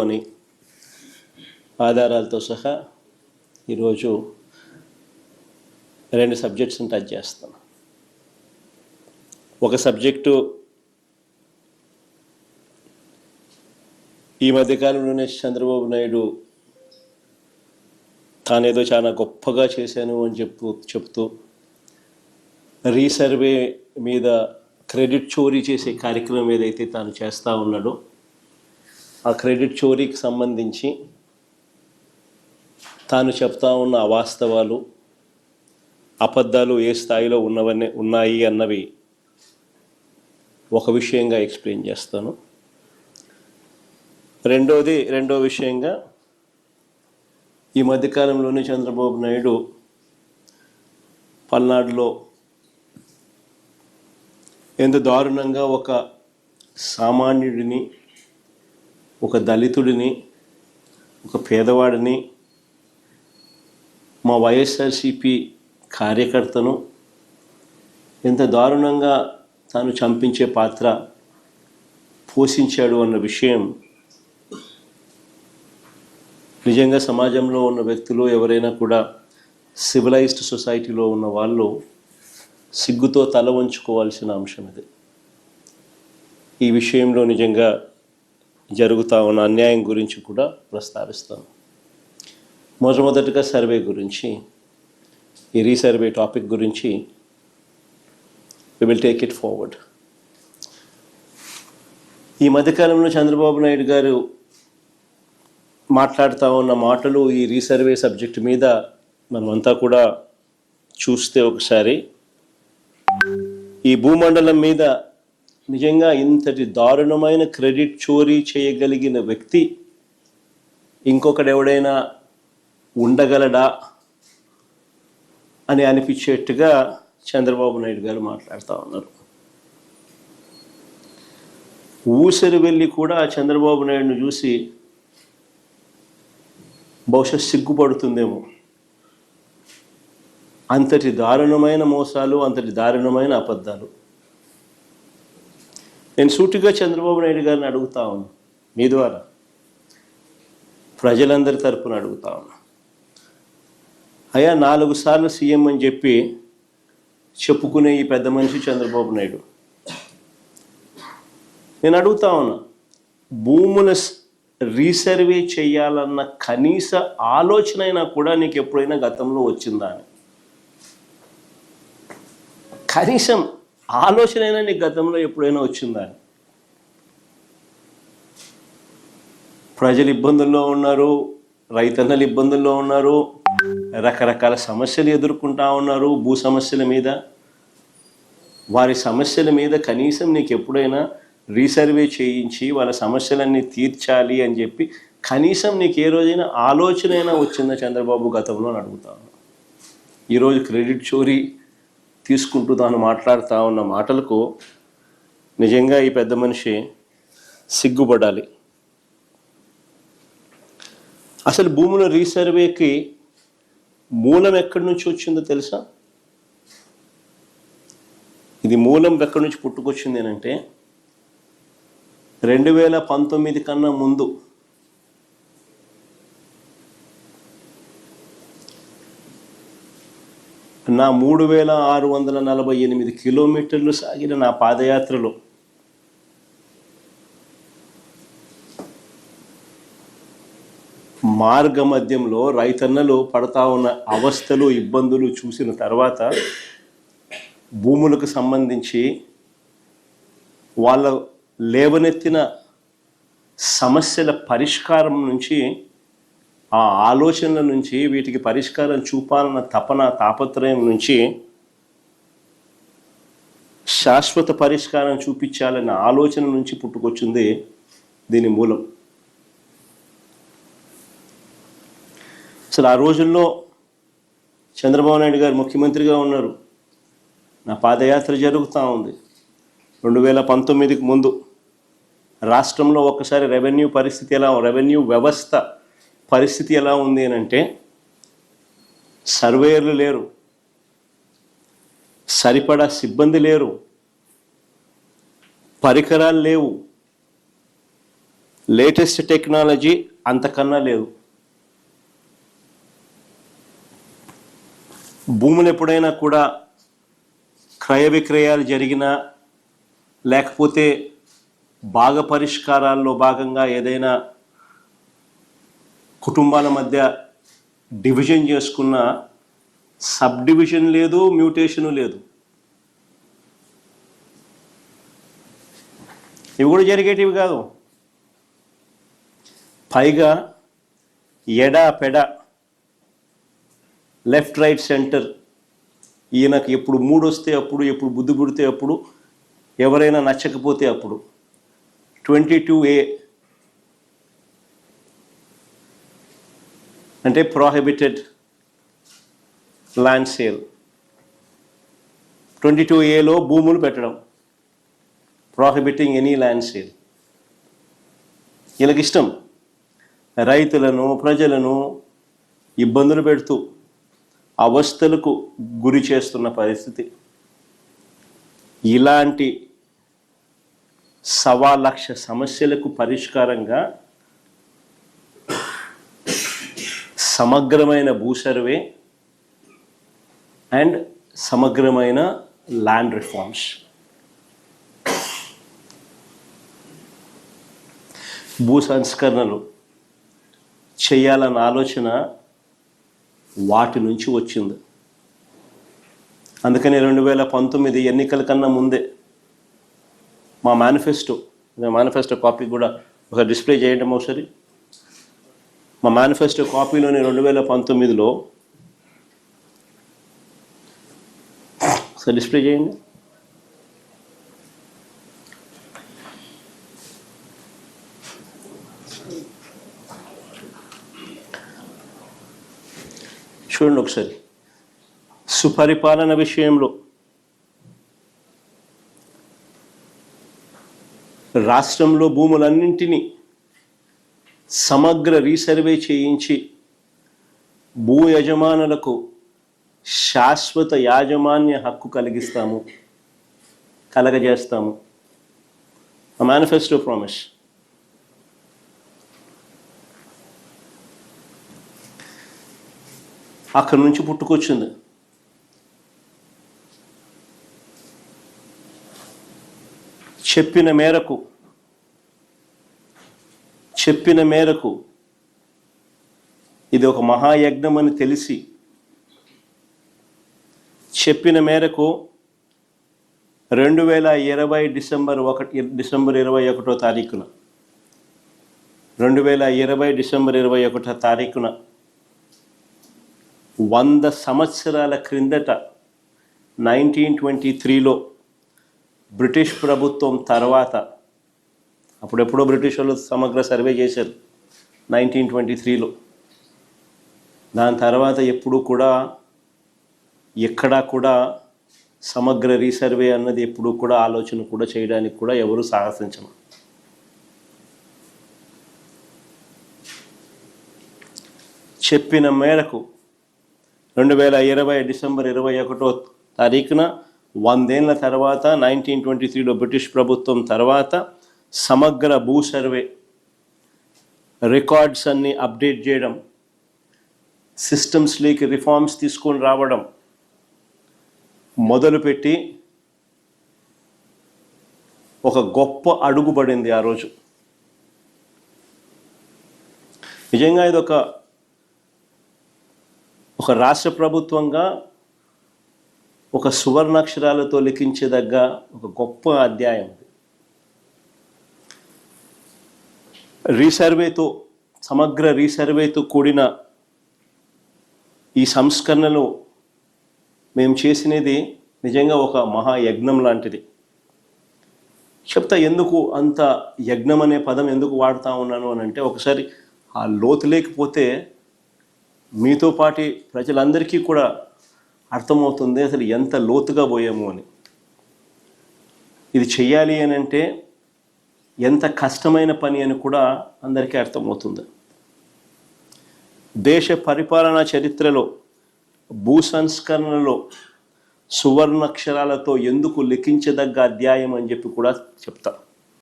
అని ఆధారాలతో సహా ఈరోజు 2 సబ్జెక్ట్స్ని టచ్ చేస్తాను. ఒక సబ్జెక్టు ఈ మధ్యకాలంలోనే చంద్రబాబు నాయుడు తానేదో చాలా గొప్పగా చేశాను అని చెప్తూ రీసర్వే మీద క్రెడిట్ చోరీ చేసే కార్యక్రమం ఏదైతే తాను చేస్తూ ఉన్నాడో ఆ క్రెడిట్ చోరీకి సంబంధించి తాను చెప్తా ఉన్న అవాస్తవాలు అబద్ధాలు ఏ స్థాయిలో ఉన్నాయి అన్నవి ఒక విషయంగా ఎక్స్ప్లెయిన్ చేస్తాను. రెండో విషయంగా ఈ మధ్యకాలంలోనే చంద్రబాబు నాయుడు పల్నాడులో ఎంత దారుణంగా ఒక సామాన్యుడిని, ఒక దళితుడిని, ఒక పేదవాడిని, మా వైఎస్ఆర్సిపి కార్యకర్తను ఎంత దారుణంగా తాను చంపించే పాత్ర పోషించాడు అన్న విషయం నిజంగా సమాజంలో ఉన్న వ్యక్తులు ఎవరైనా కూడా సివిలైజ్డ్ సొసైటీలో ఉన్న వాళ్ళు సిగ్గుతో తల వంచుకోవాల్సిన అంశం ఇది. ఈ విషయంలో నిజంగా జరుగుతూ ఉన్న అన్యాయం గురించి కూడా ప్రస్తావిస్తాను. మొట్టమొదటిగా సర్వే గురించి, ఈ రీసర్వే టాపిక్ గురించి we will take it forward. ఈ మధ్యకాలంలో చంద్రబాబు నాయుడు గారు మాట్లాడుతూ ఉన్న మాటలు ఈ రీసర్వే సబ్జెక్ట్ మీద మనమంతా కూడా చూస్తే ఒకసారి ఈ భూమండలం మీద నిజంగా ఇంతటి దారుణమైన క్రెడిట్ చోరీ చేయగలిగిన వ్యక్తి ఇంకొకడెవడైనా ఉండగలడా అని అనిపించేట్టుగా చంద్రబాబు నాయుడు గారు మాట్లాడుతూ ఉన్నారు. ఊసరి వెళ్ళి కూడా చంద్రబాబు నాయుడును చూసి బహుశా సిగ్గుపడుతుందేమో. అంతటి దారుణమైన మోసాలు, అంతటి దారుణమైన అబద్ధాలు. నేను సూటిగా చంద్రబాబు నాయుడు గారిని అడుగుతా ఉన్నా, మీ ద్వారా ప్రజలందరి తరపున అడుగుతా ఉన్నా, అయ్యా 4 సార్లు సీఎం అని చెప్పి చెప్పుకునే ఈ పెద్ద మనిషి చంద్రబాబు నాయుడు, నేను అడుగుతా ఉన్నా, భూముల రీసర్వే చేయాలన్న కనీస ఆలోచన అయినా కూడా నీకు ఎప్పుడైనా గతంలో వచ్చిందా అని. కనీసం ఆలోచన అయినా నీకు గతంలో ఎప్పుడైనా వచ్చిందా అని. ప్రజలు ఇబ్బందుల్లో ఉన్నారు, రైతన్నలు ఇబ్బందుల్లో ఉన్నారు, రకరకాల సమస్యలు ఎదుర్కొంటా ఉన్నారు. భూ సమస్యల మీద, వారి సమస్యల మీద కనీసం నీకు ఎప్పుడైనా రీసర్వే చేయించి వాళ్ళ సమస్యలన్నీ తీర్చాలి అని చెప్పి కనీసం నీకు ఏ రోజైనా ఆలోచన అయినా వచ్చిందా చంద్రబాబు గతంలో అని అడుగుతాను. ఈరోజు క్రెడిట్ చోరీ తీసుకుంటూ తాను మాట్లాడుతూ ఉన్న మాటలకు నిజంగా ఈ పెద్ద మనిషి సిగ్గుపడాలి. అసలు భూముల రీసర్వేకి మూలం ఎక్కడి నుంచి వచ్చిందో తెలుసా? ఇది మూలం ఎక్కడి నుంచి పుట్టుకొచ్చింది అంటే 2019 కన్నా ముందు నా 3648 కిలోమీటర్లు సాగిన నా పాదయాత్రలో మార్గ మధ్యంలో రైతన్నలు పడతా ఉన్న అవస్థలు, ఇబ్బందులు చూసిన తర్వాత భూములకు సంబంధించి వాళ్ళ లేవనెత్తిన సమస్యల పరిష్కారం నుంచి, ఆ ఆలోచనల నుంచి, వీటికి పరిష్కారం చూపాలన్న తాపత్రయం నుంచి శాశ్వత పరిష్కారం చూపించాలన్న ఆలోచన నుంచి పుట్టుకొచ్చింది దీని మూలం. అసలు ఆ రోజుల్లో చంద్రబాబు నాయుడు గారు ముఖ్యమంత్రిగా ఉన్నారు. నా పాదయాత్ర జరుగుతూ ఉంది. 2019కి ముందు రాష్ట్రంలో ఒక్కసారి రెవెన్యూ వ్యవస్థ పరిస్థితి ఎలా ఉంది అని అంటే, సర్వేయర్లు లేరు, సరిపడా సిబ్బంది లేరు, పరికరాలు లేవు, లేటెస్ట్ టెక్నాలజీ అంతకన్నా లేదు. భూములు ఎప్పుడైనా కూడా క్రయ విక్రయాలు జరిగినా లేకపోతే భాగ పరిష్కారాల్లో భాగంగా ఏదైనా కుటుంబాల మధ్య డివిజన్ చేసుకున్న సబ్ డివిజన్ లేదు, మ్యూటేషను లేదు. ఇవి కూడా జరిగేటివి కాదు. పైగా ఎడా పెడ, లెఫ్ట్ రైట్ సెంటర్, ఈయనకు ఎప్పుడు మూడు వస్తే అప్పుడు, ఎప్పుడు బుద్ధి పుడితే అప్పుడు, ఎవరైనా నచ్చకపోతే అప్పుడు. 22A అంటే ప్రోహిబిటెడ్ ల్యాండ్ సేల్. 22Aలో భూములు పెట్టడం, ప్రోహిబిటింగ్ ఎనీ ల్యాండ్ సేల్. వీళ్ళకి ఇష్టం రైతులను, ప్రజలను ఇబ్బందులు పెడుతూ అవస్థలకు గురి చేస్తున్న పరిస్థితి. ఇలాంటి 1,00,000 సమస్యలకు పరిష్కారంగా సమగ్రమైన భూ సర్వే అండ్ సమగ్రమైన ల్యాండ్ రిఫార్మ్స్. భూ సంస్కరణలు చేయాలన్న ఆలోచన వాటి నుంచి వచ్చింది. అందుకని 2019 ఎన్నికల కన్నా ముందే మా మేనిఫెస్టో కాపీ కూడా ఒక డిస్ప్లే చేయడం ఒకసారి. మా మేనిఫెస్టో కాపీలోని 2019లో ఒకసారి డిస్ప్లే చేయండి. చూడండి ఒకసారి. సుపరిపాలన విషయంలో రాష్ట్రంలో భూములన్నింటినీ సమగ్ర రీసర్వే చేయించి భూ యజమానులకు శాశ్వత యాజమాన్య హక్కు కలగజేస్తాము. Manifesto promise. అక్కడి నుంచి పుట్టుకొచ్చింది. చెప్పిన మేరకు ఇది ఒక మహాయజ్ఞం అని తెలిసి, చెప్పిన మేరకు 2020 డిసెంబర్ 21వ తారీఖున 100 సంవత్సరాల క్రిందట 1923లో బ్రిటిష్ ప్రభుత్వం తర్వాత, అప్పుడెప్పుడో బ్రిటిష్ వాళ్ళు సమగ్ర సర్వే చేశారు 1923లో. దాని తర్వాత ఎప్పుడూ కూడా ఎక్కడా కూడా సమగ్ర రీసర్వే అన్నది ఎప్పుడూ కూడా ఆలోచన కూడా చేయడానికి కూడా ఎవరు సాహసించరు. చెప్పిన మేరకు 2020 డిసెంబర్ 21వ తారీఖున 100 ఏళ్ల తర్వాత 1923లో బ్రిటిష్ ప్రభుత్వం తర్వాత సమగ్ర భూ సర్వే రికార్డ్స్ అన్ని అప్డేట్ చేయడం, సిస్టమ్స్లోకి రిఫార్మ్స్ తీసుకొని రావడం మొదలుపెట్టి ఒక గొప్ప అడుగు పడింది ఆ రోజు. నిజంగా ఇది ఒక రాష్ట్ర ప్రభుత్వంగా ఒక సువర్ణాక్షరాలతో లిఖించదగ్గ ఒక గొప్ప అధ్యాయం. సమగ్ర రీసర్వేతో కూడిన ఈ సంస్కరణలు మేము చేసినది నిజంగా ఒక మహాయజ్ఞం లాంటిది. చెప్తా ఎందుకు అంత యజ్ఞం అనే పదం ఎందుకు వాడుతూ ఉన్నాను అని అంటే, ఒకసారి ఆ లోతు లేకపోతే మీతో పాటి ప్రజలందరికీ కూడా అర్థమవుతుంది అసలు ఎంత లోతుగా పోయాము అని. ఇది చెయ్యాలి అని అంటే ఎంత కష్టమైన పని అని కూడా అందరికీ అర్థమవుతుంది. దేశ పరిపాలనా చరిత్రలో భూ సంస్కరణలో సువర్ణాక్షరాలతో ఎందుకు లిఖించదగ్గ అధ్యాయం అని చెప్పి కూడా చెప్తా.